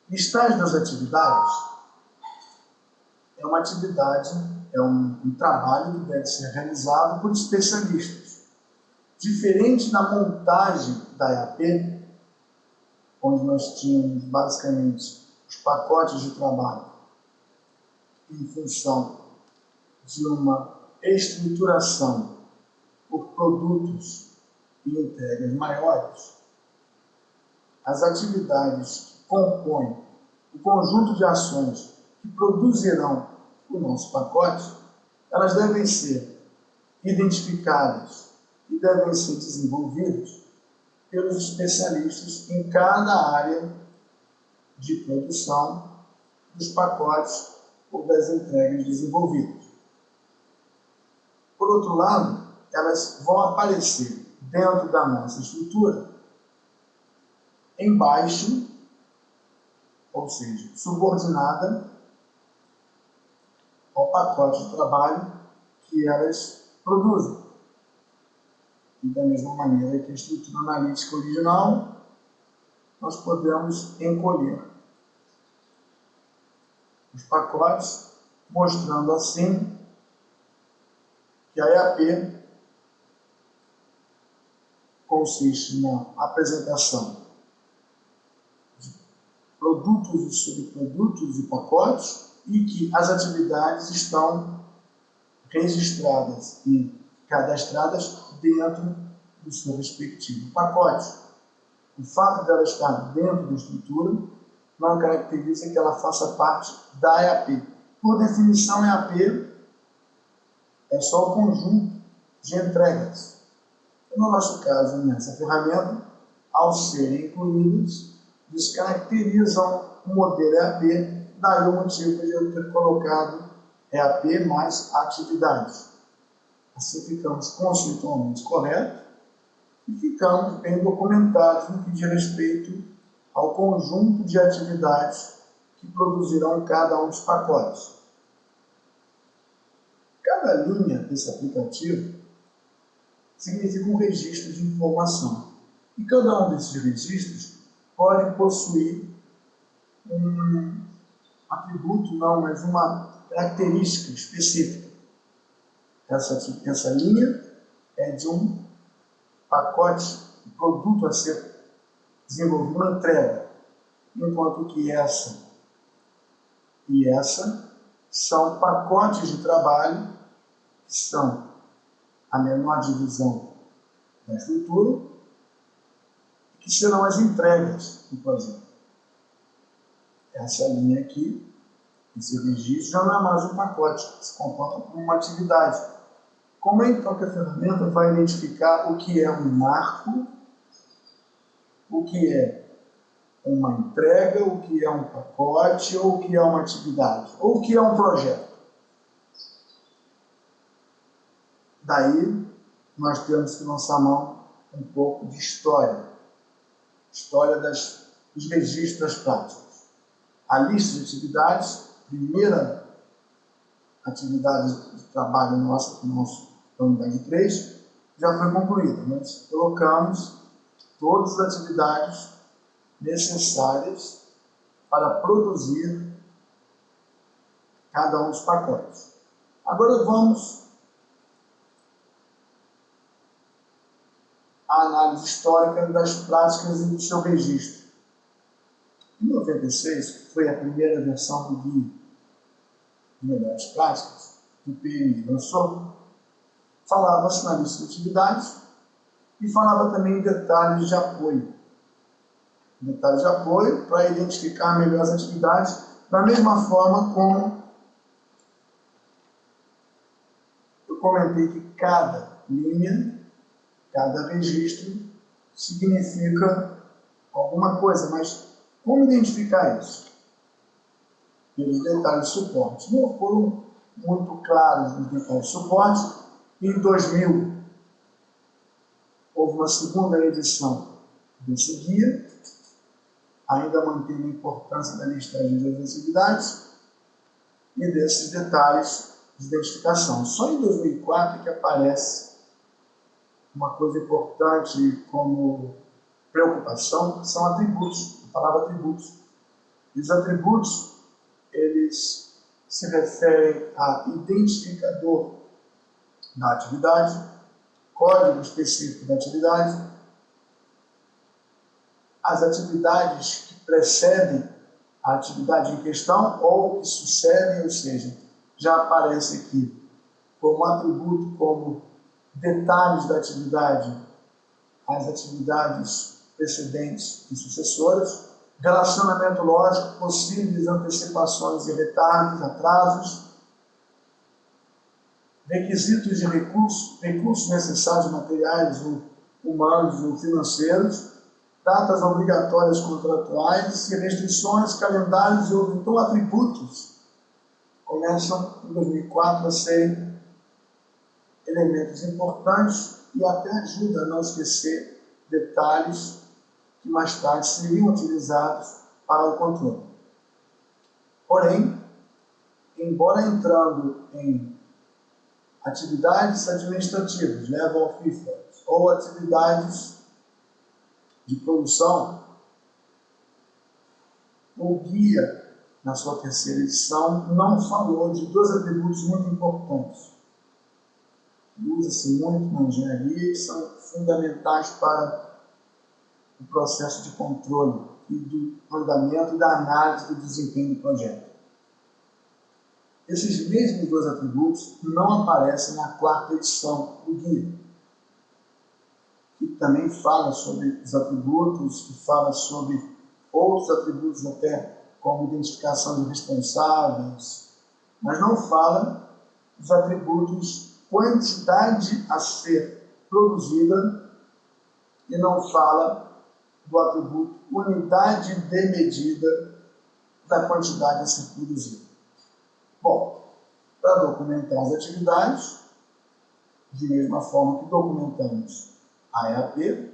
Listagem das atividades é uma atividade, é um trabalho que deve ser realizado por especialistas. Diferente da montagem da EAP, onde nós tínhamos basicamente os pacotes de trabalho em função de uma estruturação por produtos e entregas maiores, as atividades que compõem o conjunto de ações que produzirão o nosso pacote, elas devem ser identificadas e devem ser desenvolvidas pelos especialistas em cada área de produção dos pacotes ou das entregas desenvolvidas. Por outro lado, elas vão aparecer dentro da nossa estrutura embaixo, ou seja, subordinada ao pacote de trabalho que elas produzem. E da mesma maneira que a estrutura analítica original, nós podemos encolher os pacotes, mostrando assim que a EAP consiste na apresentação de produtos e subprodutos e pacotes e que as atividades estão registradas e cadastradas dentro do seu respectivo pacote. O fato dela estar dentro da estrutura não caracteriza que ela faça parte da EAP. Por definição, EAP é só o conjunto de entregas. No nosso caso, nessa ferramenta, ao serem incluídas, descaracterizam o modelo EAP, daí o motivo de eu ter colocado EAP mais atividades. Assim ficamos conceitualmente corretos e ficamos bem documentados no que diz respeito ao conjunto de atividades que produzirão cada um dos pacotes. Cada linha desse aplicativo significa um registro de informação. E cada um desses registros pode possuir um atributo, não, mas uma característica específica. Essa linha é de um pacote, um produto a ser desenvolvido, uma entrega, enquanto que essa e essa são pacotes de trabalho que são a menor divisão da estrutura, que serão as entregas do projeto. Essa linha aqui, esse registro, já não é mais um pacote, se comporta como uma atividade. Como é então que a ferramenta vai identificar o que é um marco, o que é uma entrega, o que é um pacote, ou o que é uma atividade, ou o que é um projeto? Daí, nós temos que lançar mão um pouco de história dos registros das práticas. A lista de atividades, primeira atividade de trabalho nossa, nosso unidade 3, já foi concluída. Nós colocamos todas as atividades necessárias para produzir cada um dos pacotes. Agora vamos à análise histórica das práticas e do seu registro. Em 96, que foi a primeira versão do Guia de Melhores Práticas, que o PMI lançou, falava-se na lista de atividades e falava também em detalhes de apoio. Detalhes de apoio para identificar melhor as atividades, da mesma forma como eu comentei que cada linha, cada registro significa alguma coisa, mas como identificar isso? Pelos detalhes de suporte. Não foram muito claros os detalhes de suporte. Em 2000, houve uma segunda edição desse guia, ainda mantendo a importância da listagem das atividades e desses detalhes de identificação. Só em 2004 que aparece uma coisa importante como preocupação, são atributos, a palavra atributos. Os atributos, eles se referem a identificador da atividade, código específico da atividade, as atividades que precedem a atividade em questão ou que sucedem, ou seja, já aparece aqui como atributo, como detalhes da atividade, as atividades precedentes e sucessoras, relacionamento lógico, possíveis antecipações e retardos, atrasos, requisitos de recursos necessários materiais ou humanos ou financeiros, datas obrigatórias contratuais e restrições, calendários ou então atributos começam em 2004 a serem elementos importantes e até ajuda a não esquecer detalhes que mais tarde seriam utilizados para o controle. Porém, embora entrando em atividades administrativas, level of effort, ou atividades de produção, o guia, na sua terceira edição, não falou de dois atributos muito importantes. Usa-se muito na engenharia e são fundamentais para o processo de controle e do andamento e da análise do desempenho do projeto. Esses mesmos dois atributos não aparecem na quarta edição do guia, que também fala sobre os atributos, que fala sobre outros atributos até como identificação de responsáveis, mas não fala dos atributos quantidade a ser produzida e não fala do atributo unidade de medida da quantidade a ser produzida. Bom, para documentar as atividades, de mesma forma que documentamos a EAP,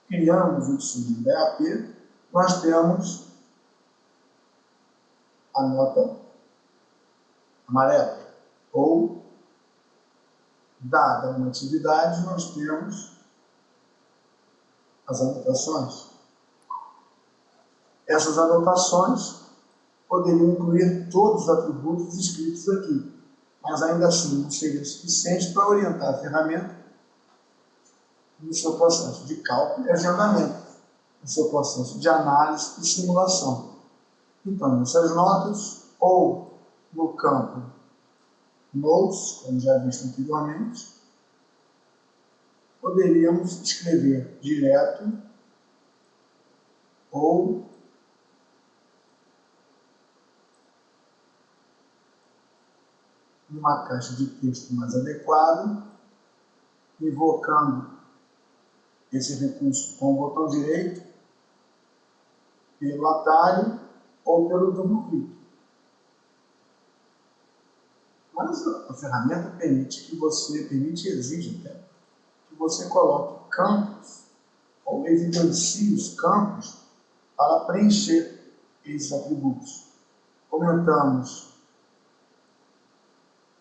criamos o documento da EAP, nós temos a nota amarela, ou, dada uma atividade, nós temos as anotações. Essas anotações poderiam incluir todos os atributos escritos aqui, mas ainda assim não seria suficiente para orientar a ferramenta no seu processo de cálculo e agendamento, no seu processo de análise e simulação. Então, nessas notas, ou no campo Notes, como já visto anteriormente, poderíamos escrever direto ou numa caixa de texto mais adequada, invocando esse recurso com o botão direito, pelo atalho ou pelo duplo clique. Mas a ferramenta permite e exige até, que você coloque campos ou evidencie os campos para preencher esses atributos. Comentamos,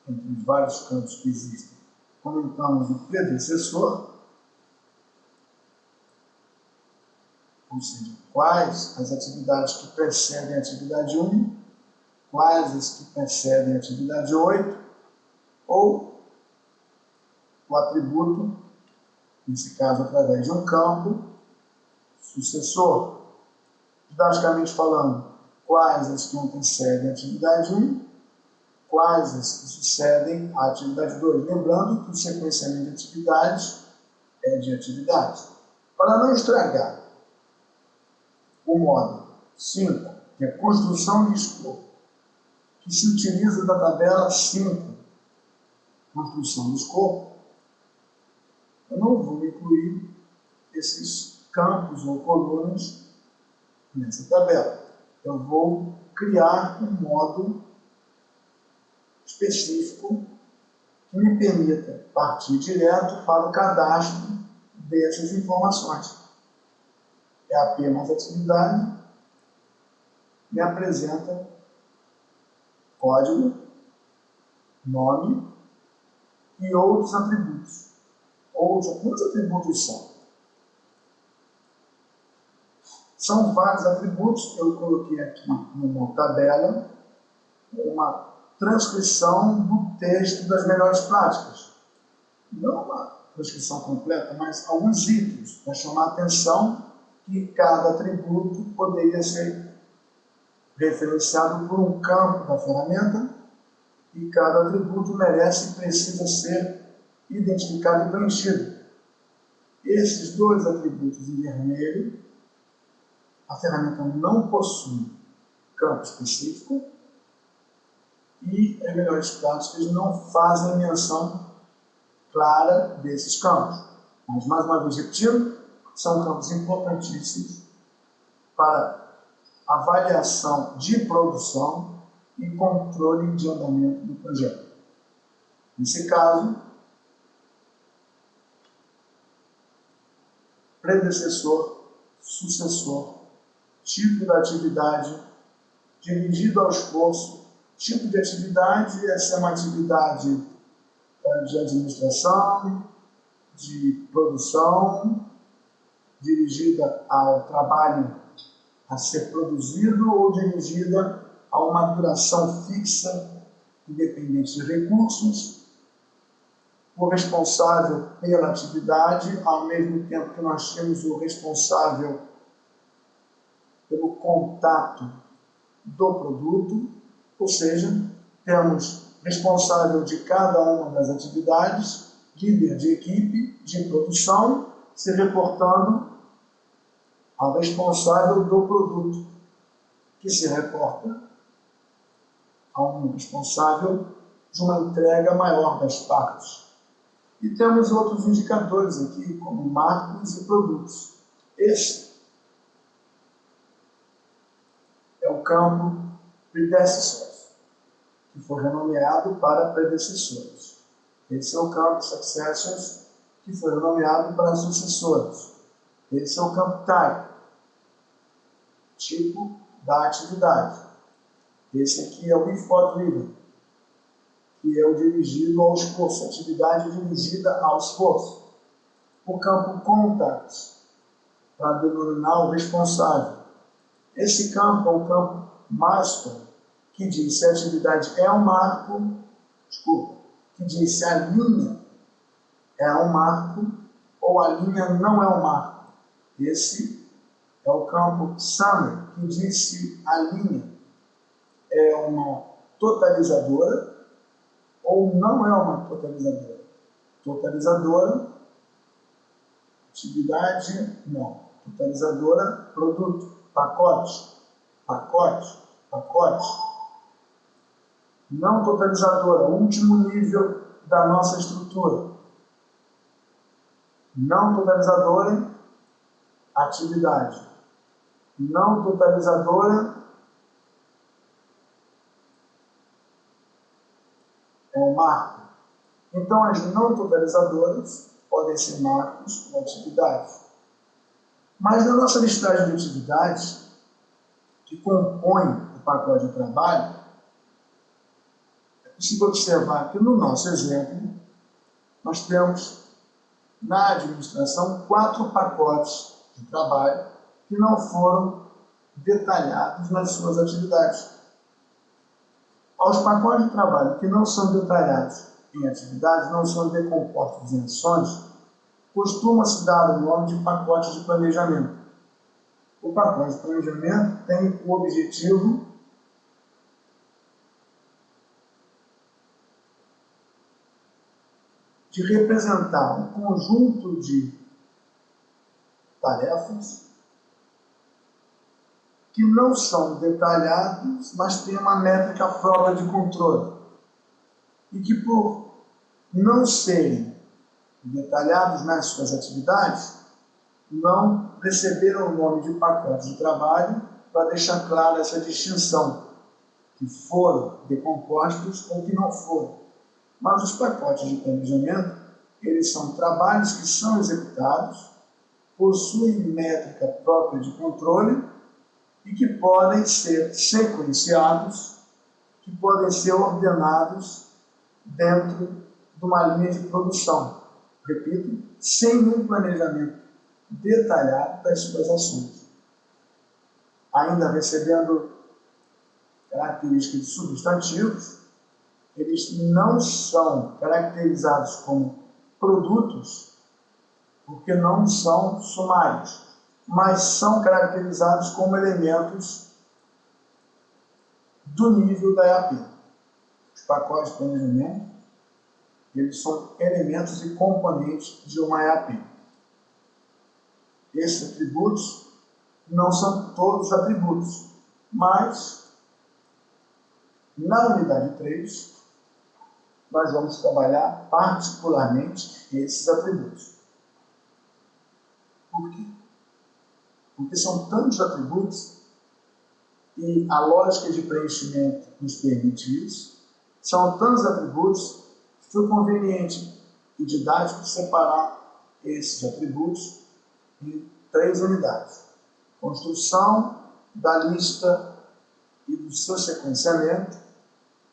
entre os vários campos que existem, comentamos o predecessor, ou seja, quais as atividades que precedem a atividade 1, quais as que precedem a atividade 8, ou o atributo, nesse caso através de um campo, sucessor. Didaticamente falando, quais as que antecedem a atividade 1, quais as que sucedem à atividade 2. Lembrando que o sequenciamento de atividades é de atividades. Para não estragar o módulo 5, que é construção de escopo, que se utiliza da tabela 5, construção do escopo, eu não vou incluir esses campos ou colunas nessa tabela. Eu vou criar um módulo específico que me permita partir direto para o cadastro dessas informações. EAP mais atividade me apresenta código, nome e outros atributos. Quantos atributos são? São vários atributos, eu coloquei aqui numa tabela uma transcrição do texto das melhores práticas. Não uma transcrição completa, mas alguns itens para chamar a atenção que cada atributo poderia ser referenciado por um campo da ferramenta e cada atributo merece e precisa ser identificado e preenchido. Esses dois atributos em vermelho, a ferramenta não possui campo específico e as melhores práticas não fazem menção clara desses campos. Mas, mais uma vez repetindo, são campos importantíssimos para avaliação de produção e controle de andamento do projeto. Nesse caso, predecessor, sucessor, tipo da atividade, dirigido ao esforço. Tipo de atividade, essa é uma atividade de administração, de produção, dirigida ao trabalho a ser produzido ou dirigida a uma duração fixa, independente de recursos, o responsável pela atividade, ao mesmo tempo que nós temos o responsável pelo contato do produto, ou seja, temos responsável de cada uma das atividades, líder de equipe, de produção, se reportando ao responsável do produto, que se reporta a um responsável de uma entrega maior das partes. E temos outros indicadores aqui, como marcos e produtos. Este é o campo predecessors, que foi renomeado para predecessores. Esse é o campo successors, que foi renomeado para sucessores. Esse é o campo type, tipo da atividade. Esse aqui é o effort driven, que é o dirigido ao esforço, atividade dirigida ao esforço. O campo contact, para denominar o responsável. Esse campo é o campo master, que diz se a atividade é um marco, que diz se a linha é um marco ou a linha não é um marco. Esse é o campo summary, que diz se a linha é uma totalizadora ou não é uma totalizadora. Totalizadora, atividade, não. Totalizadora, produto, pacote, pacote, pacote. Não totalizadora, último nível da nossa estrutura. Não totalizadora, atividade. Não totalizadora é um marco. Então, as não totalizadoras podem ser marcos ou atividades. Mas na nossa listagem de atividades, que compõe o pacote de trabalho, é possível observar que no nosso exemplo, nós temos na administração 4 pacotes de trabalho que não foram detalhados nas suas atividades. Aos pacotes de trabalho que não são detalhados em atividades, não são decompostos em ações, costuma-se dar o nome de pacote de planejamento. O pacote de planejamento tem o objetivo de representar um conjunto de tarefas que não são detalhados, mas têm uma métrica própria de controle. E que, por não serem detalhados nas suas atividades, não receberam o nome de pacote de trabalho para deixar clara essa distinção, que foram decompostos ou que não foram. Mas os pacotes de planejamento, eles são trabalhos que são executados, possuem métrica própria de controle e que podem ser sequenciados, que podem ser ordenados dentro de uma linha de produção. Repito, sem um planejamento detalhado das suas ações. ainda recebendo características de substantivos, eles não são caracterizados como produtos, porque não são sumários, mas são caracterizados como elementos do nível da EAP. Os pacotes de planejamento, eles são elementos e componentes de uma EAP. Esses atributos não são todos atributos, mas na unidade 3, nós vamos trabalhar particularmente esses atributos. Por quê? Porque são tantos atributos e a lógica de preenchimento nos permite isso. São tantos atributos que foi conveniente e didático separar esses atributos em 3 unidades. Construção da lista e do seu sequenciamento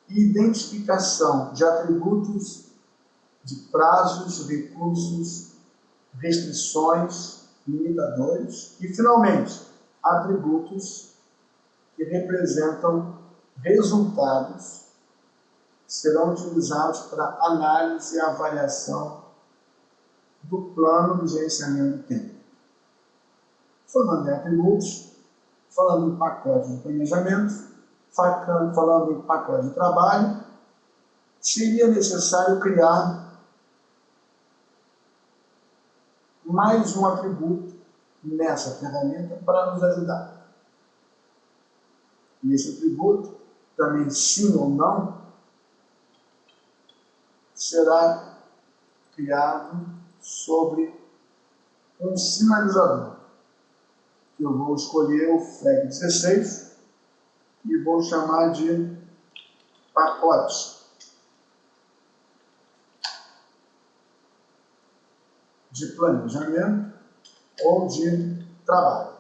e identificação de atributos de prazos, recursos, restrições, limitadores e, finalmente, atributos que representam resultados que serão utilizados para análise e avaliação do plano de gerenciamento do tempo. Falando em atributos, falando em pacote de planejamento, falando em pacote de trabalho, seria necessário criar mais um atributo nessa ferramenta para nos ajudar. E esse atributo, também sim ou não, será criado sobre um sinalizador, que eu vou escolher o flag 16 e vou chamar de pacote de planejamento ou de trabalho.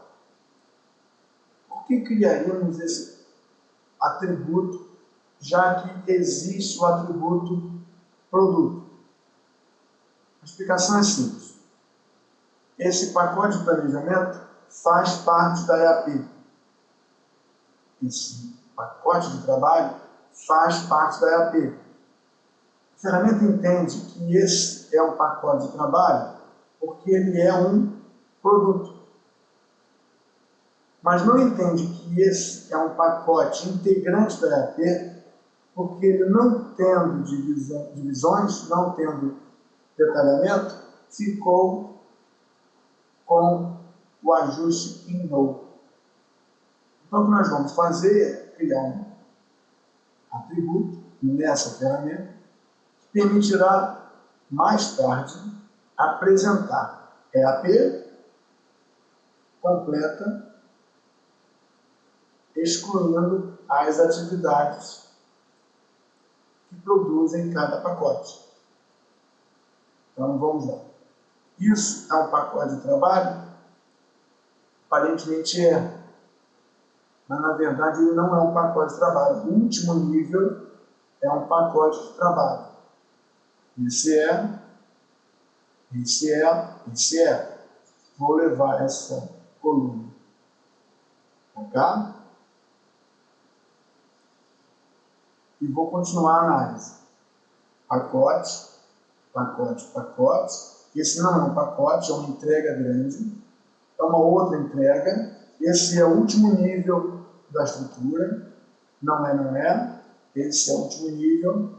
Por que criaríamos esse atributo, já que existe o atributo produto? A explicação é simples. Esse pacote de planejamento faz parte da EAP. Esse pacote de trabalho faz parte da EAP. A ferramenta entende que esse é um pacote de trabalho porque ele é um produto. Mas não entende que esse é um pacote integrante da EAP porque ele, não tendo divisões, não tendo detalhamento, ficou com o ajuste em no. Então, o que nós vamos fazer é criar um atributo nessa ferramenta que permitirá, mais tarde, apresentar EAP completa, excluindo as atividades que produzem cada pacote. Então, vamos lá. Isso é um pacote de trabalho? Aparentemente é. Mas, na verdade, ele não é um pacote de trabalho. O último nível é um pacote de trabalho. Esse é. Vou levar essa coluna para cá e vou continuar a análise. Pacote, pacote, pacote. Esse não é um pacote, é uma entrega grande. É uma outra entrega. Esse é o último nível da estrutura. Não é. Esse é o último nível.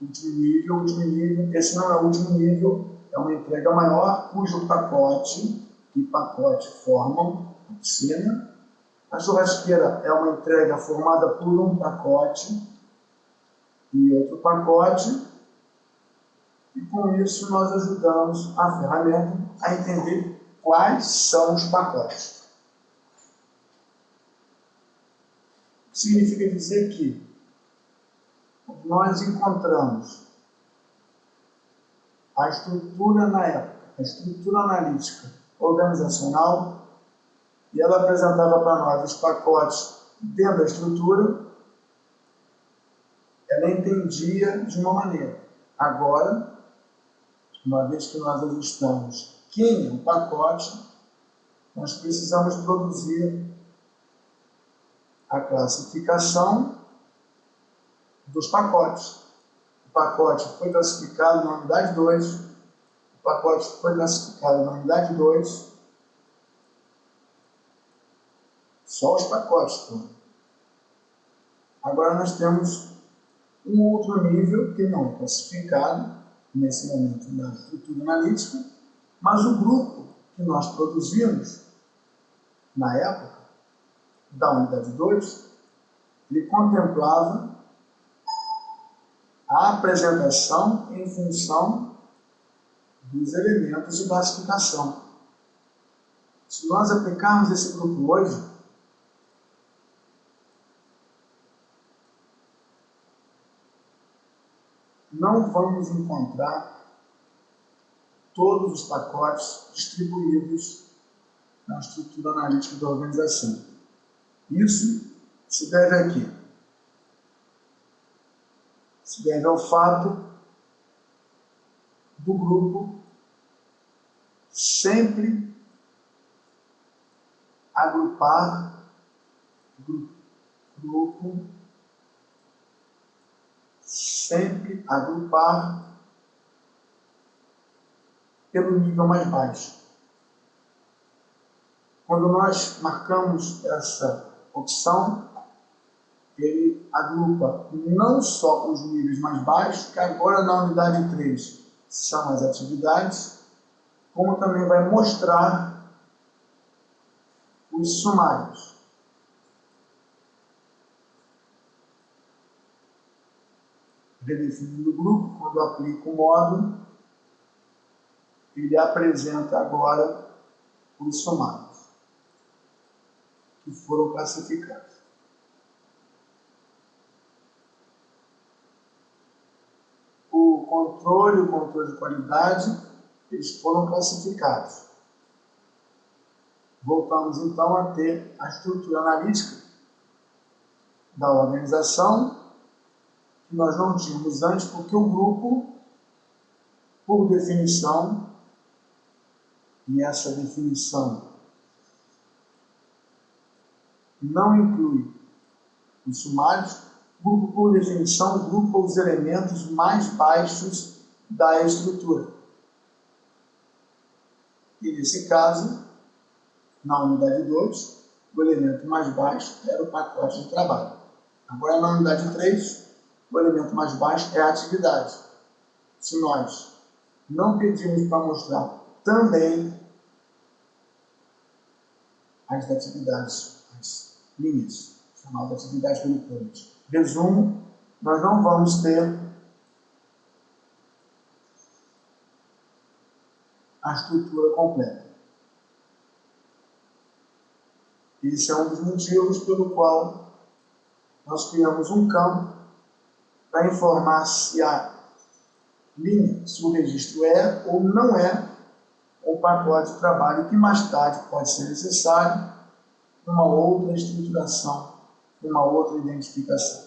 Último nível. Esse não é o último nível. É uma entrega maior, cujo pacote e pacote formam a piscina. A churrasqueira é uma entrega formada por um pacote e outro pacote. E com isso nós ajudamos a ferramenta a entender quais são os pacotes. Significa dizer que nós encontramos a estrutura na época, a estrutura analítica organizacional, e ela apresentava para nós os pacotes dentro da estrutura, ela entendia de uma maneira. Agora, uma vez que nós ajustamos quem é o pacote, nós precisamos produzir a classificação dos pacotes. O pacote foi classificado na unidade 2, o pacote foi classificado na unidade 2, só os pacotes. Então. Agora nós temos um outro nível que não é classificado nesse momento da estrutura analítica, mas o grupo que nós produzimos na época da unidade 2, ele contemplava a apresentação em função dos elementos de classificação. Se nós aplicarmos esse grupo hoje, não vamos encontrar todos os pacotes distribuídos na estrutura analítica da organização. Isso se deve a quê? Se deve ao fato do grupo sempre agrupar pelo nível mais baixo. Quando nós marcamos essa opção, ele agrupa não só os níveis mais baixos, que agora na unidade 3 são as atividades, como também vai mostrar os sumários. Redefinindo o grupo, quando aplico o módulo, ele apresenta agora os sumários que foram classificados. O controle de qualidade, eles foram classificados. Voltamos então a ter a estrutura analítica da organização, que nós não tínhamos antes, porque o grupo, por definição, e essa definição não inclui os sumários, o grupo, por definição, agrupa os elementos mais baixos da estrutura. E nesse caso, na unidade 2, o elemento mais baixo era o pacote de trabalho. Agora, na unidade 3, o elemento mais baixo é a atividade. Se nós não pedimos para mostrar também as atividades, as linhas, chamadas atividades periféricas. Resumo, nós não vamos ter a estrutura completa. Esse é um dos motivos pelo qual nós criamos um campo para informar se a linha, se o registro é ou não é um pacote de trabalho que mais tarde pode ser necessário uma outra estruturação, uma outra identificação.